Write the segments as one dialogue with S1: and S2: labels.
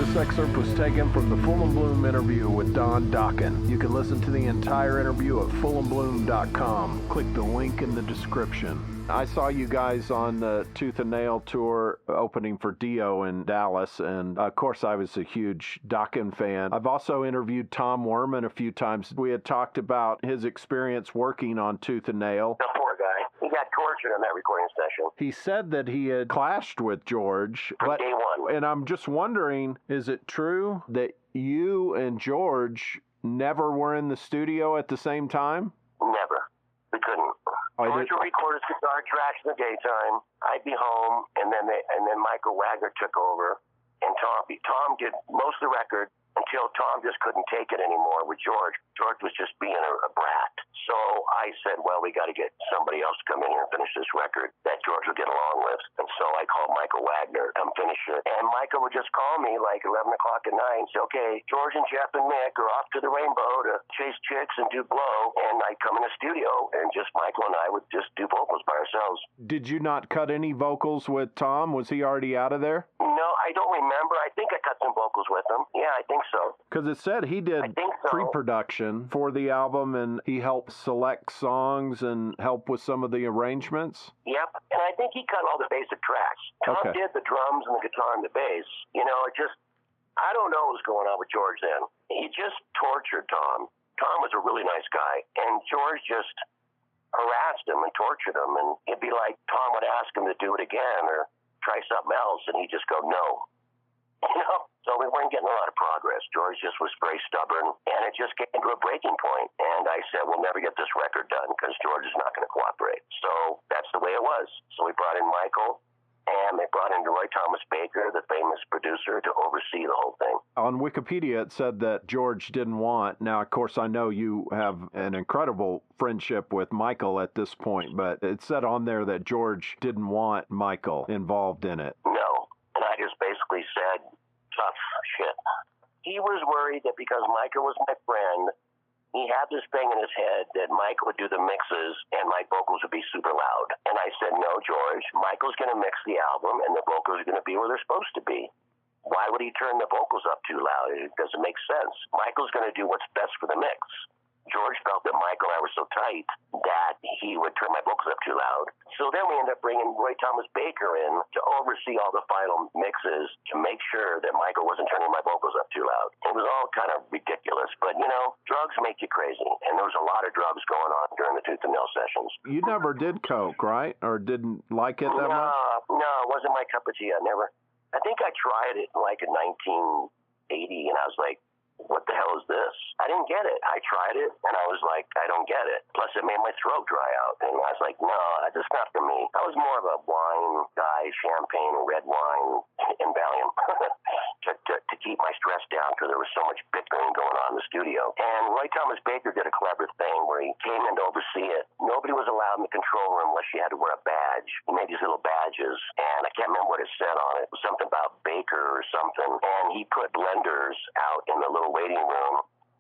S1: This excerpt was taken from the Full and Bloom interview with Don Dokken. You can listen to the entire interview at fullandbloom.com. Click the link in the description. I saw you guys on the Tooth and Nail tour opening for Dio in Dallas, and of course I was a huge Dokken fan. I've also interviewed Tom Werman a few times. We had talked about his experience working on Tooth and Nail.
S2: The poor guy. He got tortured on that recording session.
S1: He said that he had clashed with George.
S2: From day one.
S1: And I'm just wondering, is it true that you and George never were in the studio at the same time?
S2: Never. We couldn't. George would record his guitar tracks in the daytime. I'd be home, and then Michael Wagner took over, and Tom did most of the record until Tom just couldn't take it anymore with George. George was just being a brat. So I said, well, we got to get somebody else to come in here and finish this record that George would get along with. And so I called Michael Wagner to come finish it. And Michael would just call me like 11 o'clock at night and say, okay, George and Jeff and Mick are off to the Rainbow to chase chicks and do blow. And I'd come in the studio, and just Michael and I would just do vocals by ourselves.
S1: Did you not cut any vocals with Tom? Was he already out of there?
S2: No, I don't remember. I think I cut some vocals with him. Yeah, I think so.
S1: Because it said he did pre-production for the album, and he helped select songs and help with some of the arrangements.
S2: Yep, and I think he cut all the basic tracks. Tom did the drums and the guitar and the bass. You know, I don't know what was going on with George then. He just tortured Tom. Tom was a really nice guy, and George just harassed him and tortured him, and it'd be like Tom would ask him to do it again or try something else, and he'd just go, no. You know, so we weren't getting a lot of progress. George just was very stubborn, and it just came to a breaking point. And I said, we'll never get this record done because George is not going to cooperate. So that's the way it was. So we brought in Michael, and they brought in Roy Thomas Baker, the famous producer, to oversee the whole thing.
S1: On Wikipedia, it said that George didn't want. Now, of course, I know you have an incredible friendship with Michael at this point, but it said on there that George didn't want Michael involved in it.
S2: No. And I just basically said, tough shit. He was worried that because Michael was my friend, he had this thing in his head that Michael would do the mixes and my vocals would be super loud. And I said, no, George, Michael's going to mix the album and the vocals are going to be where they're supposed to be. Why would he turn the vocals up too loud? It doesn't make sense. Michael's going to do what's best for the mix. George felt that Michael and I were so tight that he would turn my vocals up too loud. So then we ended up bringing Roy Thomas Baker in to oversee all the final mixes to make sure that Michael wasn't turning my vocals up too loud. It was all kind of ridiculous, but you know, drugs make you crazy, and there was a lot of drugs going on during the Tooth and Nail sessions.
S1: You never did coke, right? Or didn't like it that much?
S2: No, it wasn't my cup of tea. I think I tried it like in 1980, and I was like, what the hell is this? I didn't get it. I tried it, and I was like, I don't get it. Plus, it made my throat dry out, and I was like, no, that's not for me. I was more of a wine guy, champagne, red wine, and Valium to keep my stress down because there was so much bickering going on in the studio. And Roy Thomas Baker did a clever thing where he came in to oversee it. Nobody was allowed in the control room unless you had to wear a badge. He made these little badges, and I can't remember what it said on it. It was something about Baker or something, and he put blenders out in the little waiting room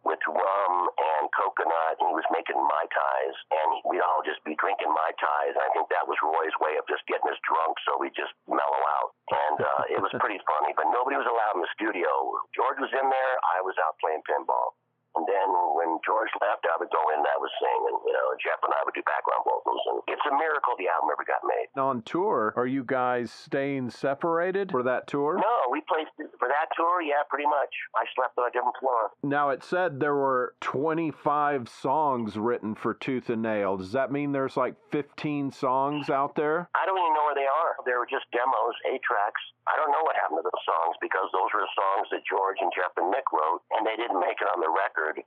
S2: with rum and coconut, and he was making Mai Tais, and we'd all just be drinking Mai Tais, and I think that was Roy's way of just getting us drunk so we'd just mellow out. And it was pretty funny, but nobody was allowed in the studio. George was in there, I was out playing pinball. And then when George left, I would go in and I would sing, and Jeff and I would do background vocals. And it's a miracle the album ever got made.
S1: On tour, are you guys staying separated for that tour?
S2: No, we played for that tour, yeah, pretty much. I slept on a different floor.
S1: Now, it said there were 25 songs written for Tooth and Nail. Does that mean there's like 15 songs out there?
S2: I don't even know where they are. They were just demos, 8 tracks. I don't know what happened to those songs because those were the songs that George and Jeff and Mick wrote, and they didn't make it on the record.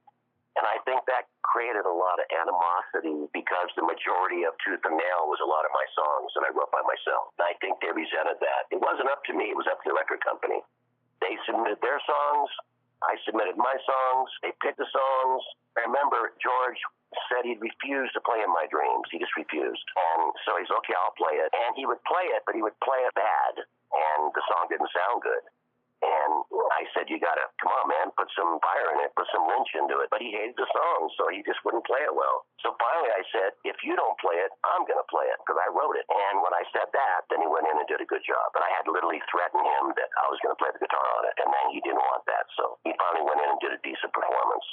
S2: And I think that created a lot of animosity because the majority of Tooth and Nail was a lot of my songs that I wrote by myself. And I think they resented that. It wasn't up to me. It was up to the record company. They submitted their songs. I submitted my songs. They picked the songs. I remember George said he'd refuse to play In My Dreams. He just refused. And so he's, okay, I'll play it. And he would play it, but he would play it bad. And the song didn't sound good. And And I said, you got to, come on, man, put some fire in it, put some Lynch into it. But he hated the song, so he just wouldn't play it well. So finally I said, if you don't play it, I'm going to play it, because I wrote it. And when I said that, then he went in and did a good job. But I had literally threatened him that I was going to play the guitar on it, and then he didn't want that. So he finally went in and did a decent performance.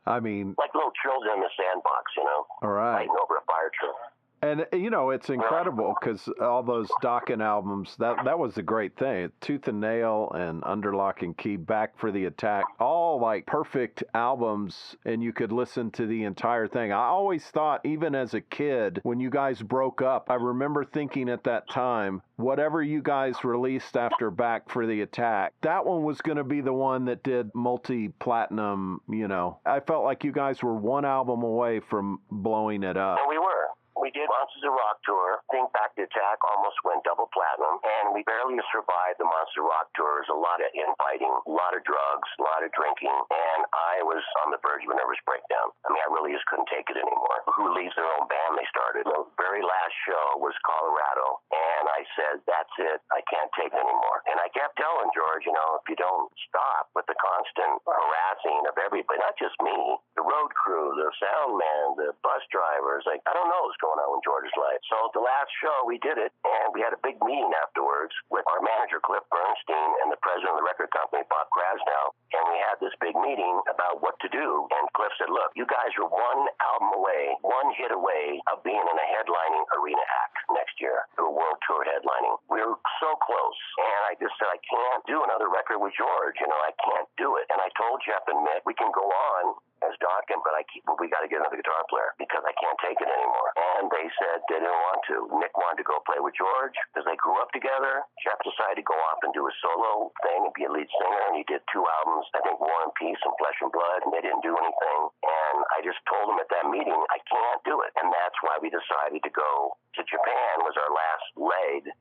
S1: I mean,
S2: like little children in the sandbox, you know,
S1: all right,
S2: fighting over a fire truck.
S1: And, you know, it's incredible because all those Dokken albums, that was the great thing. Tooth and Nail and Under Lock and Key, Back for the Attack, all like perfect albums, and you could listen to the entire thing. I always thought, even as a kid, when you guys broke up, I remember thinking at that time, whatever you guys released after Back for the Attack, that one was going to be the one that did multi-platinum, you know. I felt like you guys were one album away from blowing it up.
S2: And we were. We did Monsters of Rock tour. Think Back to Attack almost went double platinum, and we barely survived the Monster Rock tours. A lot of infighting, a lot of drugs, a lot of drinking, and I was on the verge of a nervous breakdown. I mean, I really just couldn't take it anymore. Who leaves their own band they started? The very last show was Colorado, and I said, that's it. I can't take it anymore. And I kept telling George, you know, if you don't stop with the constant harassing of everybody, not just me, the road crew, the sound man, the bus drivers, like, I don't know what's going on in George's life. So the last show, we did it, and we had a big meeting afterwards with our manager, Cliff Bernstein, and the president of the record company, Bob Krasnow, and we had this big meeting about what to do. And Cliff said, look, you guys are one album away, one hit away of being in a headlining arena act next year, a world tour headlining. We were so close, and I just said, I can't do another record with George. You know, I can't do it. And I told Jeff and Mick, we can go on as Dokken, but we got to get another guitar player because I can't take it anymore. And they said they didn't want to. Nick wanted to go play with George because they grew up together. Jeff decided to go off and do a solo thing and be a lead singer, and he did 2 albums, I think War and Peace and Flesh and Blood, and they didn't do anything. And I just told him at that meeting, I can't do it. And that's why we decided to go to Japan, was our last leg.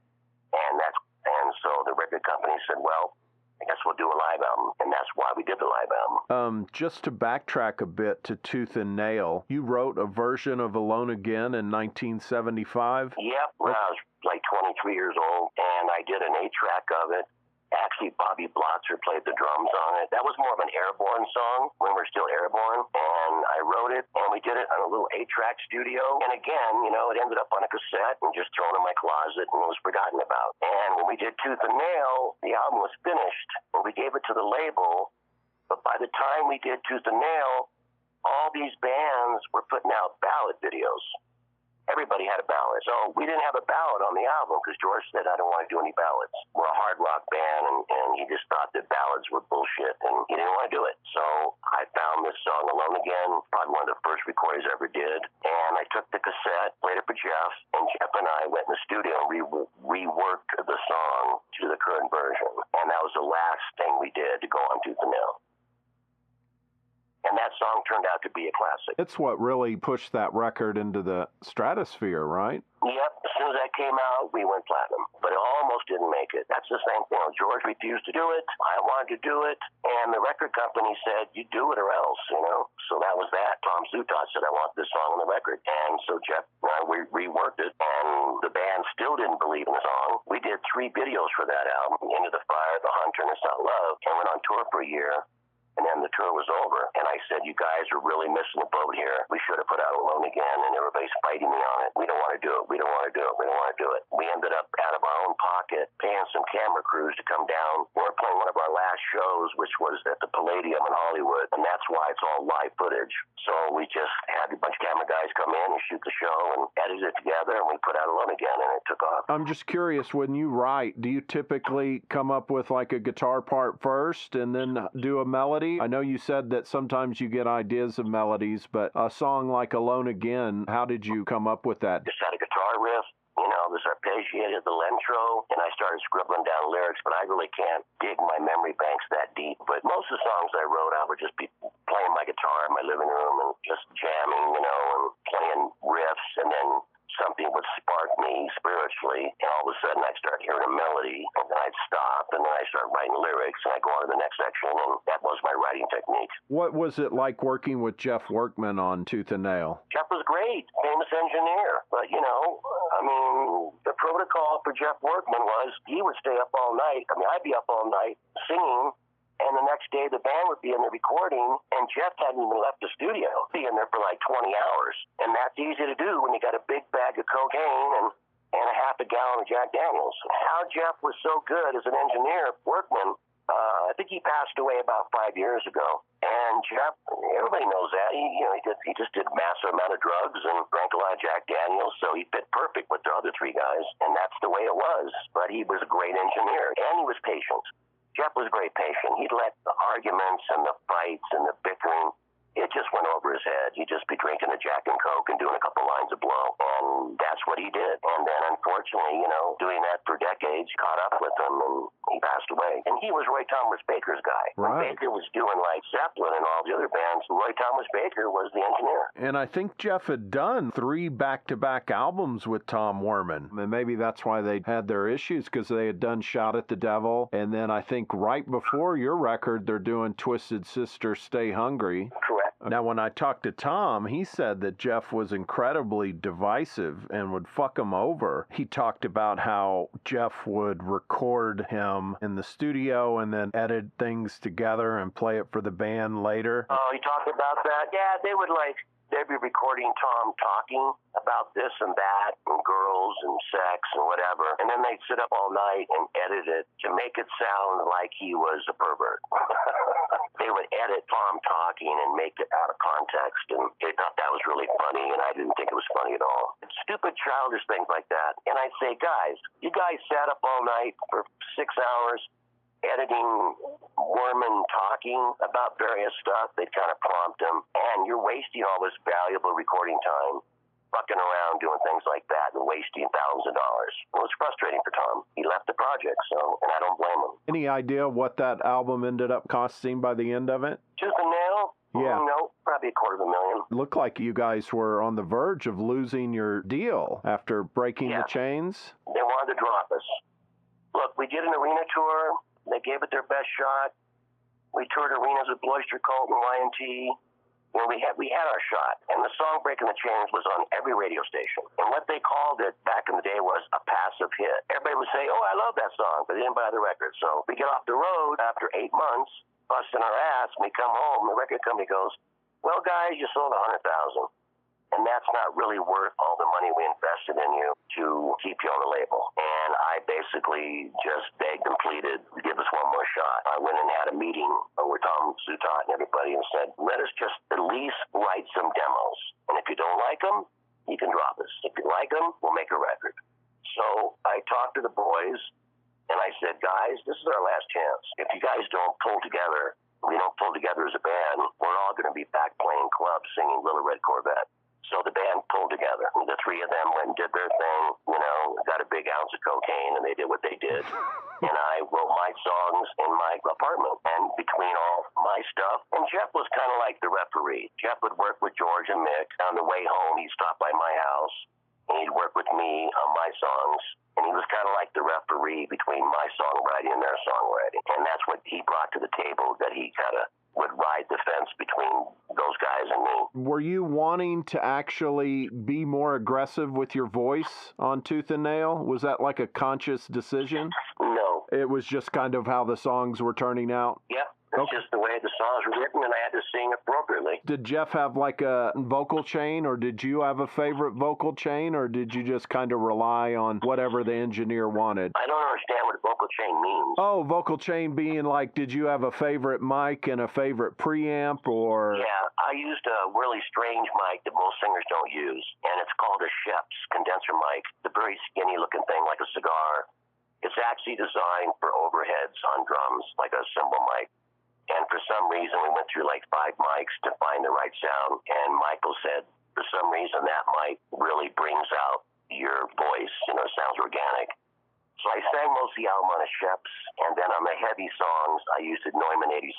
S2: And so the record company said, well, I guess we'll do a live album, and that's why we did the live album.
S1: Just to backtrack a bit to Tooth and Nail, you wrote a version of Alone Again in 1975?
S2: Yep, when I was like 23 years old, and I did an 8-track of it. Actually, Bobby Blotzer played the drums on it. That was more of an Airborne song when we're still Airborne, and I wrote it, and we did it on a little 8-track studio. And again, you know, it ended up on a cassette and just thrown in my closet and was forgotten about. And when we did Tooth and Nail, the album was finished, and we gave it to the label. But by the time we did Tooth and Nail, all these bands were putting out ballad videos. Everybody had a ballad. So we didn't have a ballad on the album because George said, I don't want to do any ballads. We're a hard rock band, and he just thought that ballads were bullshit, and he didn't want to do it. So I found this song, Alone Again, probably one of the first recordings I ever did, and I took the cassette, played it for Jeff, and Jeff and I went in the studio and reworked the song to the current version. And that was the last thing we did to go on Tooth and Nail. And that song turned out to be a classic.
S1: It's what really pushed that record into the stratosphere, right?
S2: Yep. As soon as that came out, we went platinum. But it almost didn't make it. That's the same thing. George refused to do it. I wanted to do it. And the record company said, you do it or else, you know. So that was that. Tom Souta said, I want this song on the record. And so Jeff and I, we reworked it. And the band still didn't believe in the song. We did 3 videos for that album, Into the Fire, The Hunter, and It's Not Love. And went on tour for a year. And then the tour was over, and I said, you guys are really missing the boat here. We should have put out Alone Again, and everybody's fighting me on it. We don't want to do it. We don't want to do it. We don't want to do it. We ended up out of our own pocket paying some camera crews to come down. We were playing one of our last shows, which was at the Palladium in Hollywood, and that's why it's all live footage. So we just had a bunch of camera guys come in and shoot the show and edit it together, and we put out Alone Again, and it took off.
S1: I'm just curious, when you write, do you typically come up with like a guitar part first and then do a melody? I know you said that sometimes you get ideas of melodies, but a song like Alone Again, how did you come up with that?
S2: Just had a guitar riff, you know, this arpeggiated the Lentro, and I started scribbling down lyrics, but I really can't dig my memory banks that deep. But most of the songs I wrote, I would just be playing my guitar in my living room and just jamming, you know, and playing riffs, and then something would spark me spiritually, and all of a sudden I'd start hearing a melody, and then I'd stop, and then I'd start writing lyrics, and I'd go on to the next section, and that was my writing technique.
S1: What was it like working with Jeff Workman on Tooth and Nail?
S2: Jeff was great, famous engineer, but, you know, I mean, the protocol call for Jeff Workman was he would stay up all night. I mean, I'd be up all night singing, and the next day the band would be in the recording, and Jeff hadn't even left the studio. Be in there for like 20 hours. And that's easy to do when you got a big bag of cocaine and a half a gallon of Jack Daniels. How Jeff was so good as an engineer, Workman, I think he passed away about 5 years ago. And Jeff, everybody knows that. He just did a massive amount of drugs and drank a lot of Jack Daniels, so he fit perfect with the other three guys, and that's the way it was. But he was a great engineer, and he was patient. Jeff was very patient. He'd let the arguments and the fights and the bickering, it just went over his head. He'd just be drinking a Jack and Coke and doing a couple lines of blow, and that's what he did. And then, unfortunately, doing that for decades, caught up with him, and he passed away. And he was Roy Thomas Baker's guy.
S1: Right.
S2: When Baker was doing like Zeppelin and all the other bands, Roy Thomas Baker was the engineer.
S1: And I think Jeff had done 3 back-to-back albums with Tom Werman. And maybe that's why they had their issues, because they had done Shout at the Devil. And then I think right before your record, they're doing Twisted Sister, Stay Hungry.
S2: Correct.
S1: Now, when I talked to Tom, he said that Jeff was incredibly divisive and would fuck him over. He talked about how Jeff would record him in the studio and then edit things together and play it for the band later.
S2: Oh, he talked about that? Yeah, they'd be recording Tom talking about this and that and girls and sex and whatever. And then they'd sit up all night and edit it to make it sound like he was a pervert. They would edit Tom talking and make it out of context, and they thought that was really funny, and I didn't think it was funny at all. Stupid, childish things like that. And I'd say, guys, you guys sat up all night for 6 hours editing Werman talking about various stuff. They'd kind of prompt him, and you're wasting all this valuable recording time fucking around doing things like that and wasting thousands of dollars. It was frustrating for Tom. He left the project, and I don't blame him.
S1: Any idea what that album ended up costing by the end of it?
S2: Just a nail?
S1: Yeah.
S2: No, probably $250,000.
S1: Looked like you guys were on the verge of losing your deal after breaking the chains.
S2: They wanted to drop us. Look, we did an arena tour. They gave it their best shot. We toured arenas with Bloister Cult and Y&T. We had our shot, and the song Breaking the Chains was on every radio station. And what they called it back in the day was a passive hit. Everybody would say, oh, I love that song, but they didn't buy the record. So we get off the road after 8 months, busting our ass, and we come home, the record company goes, well, guys, you sold 100,000. And that's not really worth all the money we invested in you to keep you on the label. And I basically just begged and pleaded to give us one more shot. I went and had a meeting with Tom, Souta, and everybody and said, let us just at least write some demos. And if you don't like them, you can drop us. If you like them, we'll make a record. So I talked to the boys, and I said, guys, this is our last chance. If you guys don't pull together, we don't pull together as a band, we're all going to be back playing clubs singing Little Red Corvette. So the band pulled together. The 3 of them went and did their thing, got a big ounce of cocaine, and they did what they did. And I wrote my songs in my apartment. And between all my stuff, and Jeff was kind of like the referee. Jeff would work with George and Mick. On the way home, he'd stop by my house, and he'd work with me on my songs. And he was kind of like the referee between my songwriting and their songwriting. And that's what he brought to the table, that he kind of would ride the fence between those guys and me.
S1: Were you wanting to actually be more aggressive with your voice on Tooth and Nail? Was that like a conscious decision?
S2: No.
S1: It was just kind of how the songs were turning out?
S2: Yep. It's just the way the songs were written, and I had to sing appropriately.
S1: Did Jeff have like a vocal chain, or did you have a favorite vocal chain, or did you just kind of rely on whatever the engineer wanted?
S2: I don't understand what a vocal chain means.
S1: Oh, vocal chain being like, did you have a favorite mic and a favorite preamp, or?
S2: Yeah, I used a really strange mic that most singers don't use, and it's called a Sheps condenser mic. It's a very skinny-looking thing, like a cigar. It's actually designed for overheads on drums, like a cymbal mic. And for some reason, we went through like 5 mics to find the right sound. And Michael said, for some reason, that mic really brings out your voice, sounds organic. So I sang mostly Almana Sheps, and then on the heavy songs, I used a Neumann 87.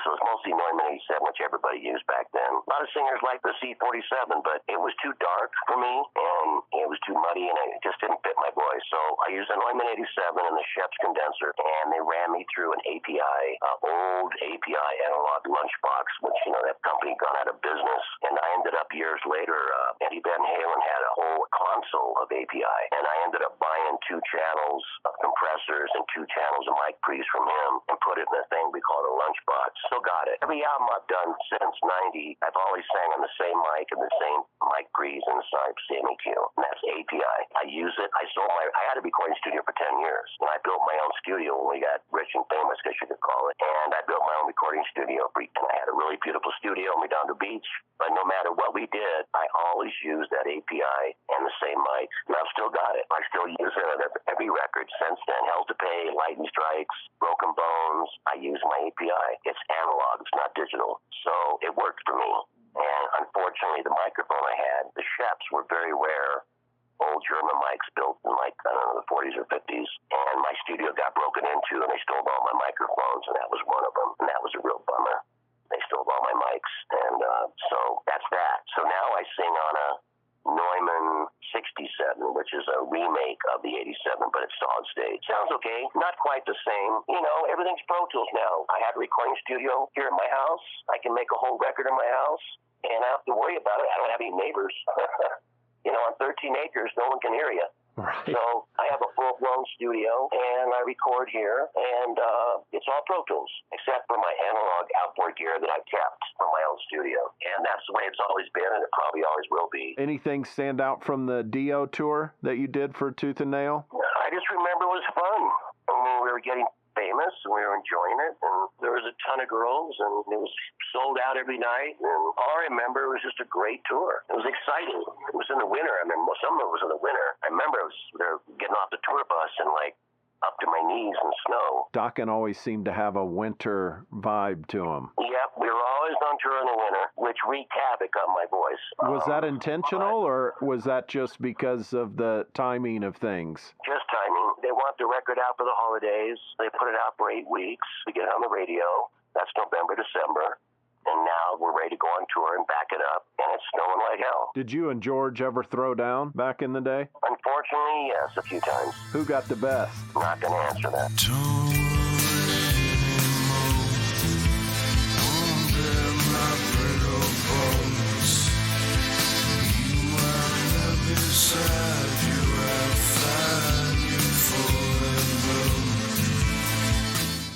S2: So it's mostly Neumann 87, which everybody used back then. A lot of singers liked the C47, but it was too dark for me, and it was too muddy, and it just didn't fit my voice. So I used a Neumann 87 and the Sheps condenser, and they ran me through an API, old API analog lunchbox, which, that company gone out of business. And I ended up years later, Eddie Van Halen had a whole console of API, and I ended up buying 2 channels of compressors and 2 channels of mic pre's from him and put it in a thing we call a lunchbox. Still got it. Every album I've done since 90, I've always sang on the same mic and the same mic pre's and the same EQ, and that's API. I use it. I had a recording studio for 10 years, and I built my own studio when we got rich and famous, I guess you could call it, and I built my own recording studio, and I had a really beautiful studio and we down the beach, but no matter what we did, I always used that API and the same mic, and I've still got it. I still use it on every record since then. Hell to Pay, Lightning Strikes, Broken Bones, I use my API. It's analog, it's not digital, so it worked for me. And unfortunately, the microphone I had, the Sheps, were very rare. Old German mics built in the 40s or 50s, and my studio got broken into, and they stole all my microphones, and that was one of them, and that was a real bummer. They stole all my mics, and so that's that. So now I sing on a Neumann 67, which is a remake of the 87, but it's solid state. Sounds okay, not quite the same. Everything's Pro Tools now. I have a recording studio here in my house. I can make a whole record in my house, and I don't have to worry about it. I don't have any neighbors. On 13 acres, no one can hear you.
S1: Right.
S2: So I have a full-blown studio, and I record here, and it's all Pro Tools, except for my analog outboard gear that I've kept from my own studio. And that's the way it's always been, and it probably always will be.
S1: Anything stand out from the Dio tour that you did for Tooth and Nail?
S2: I just remember it was fun. We were getting famous, and we were enjoying it, and there was a ton of girls, and it was sold out every night, and all I remember was just a great tour. It was exciting. It was in the winter. I remember some of it was in the winter. I remember they're getting off the tour bus and up to my knees in snow.
S1: Dokken always seemed to have a winter vibe to him.
S2: Yep, we were always on tour in the winter, which wreaked havoc on my voice.
S1: Was that intentional, or was that just because of the timing of things?
S2: Just timing. They want the record out for the holidays. They put it out for 8 weeks. We get it on the radio. That's November, December. And now we're ready to go on tour and back it up, and it's snowing like hell.
S1: Did you and George ever throw down back in the day?
S2: Unfortunately, yes, a few times.
S1: Who got the best?
S2: Not going to answer that.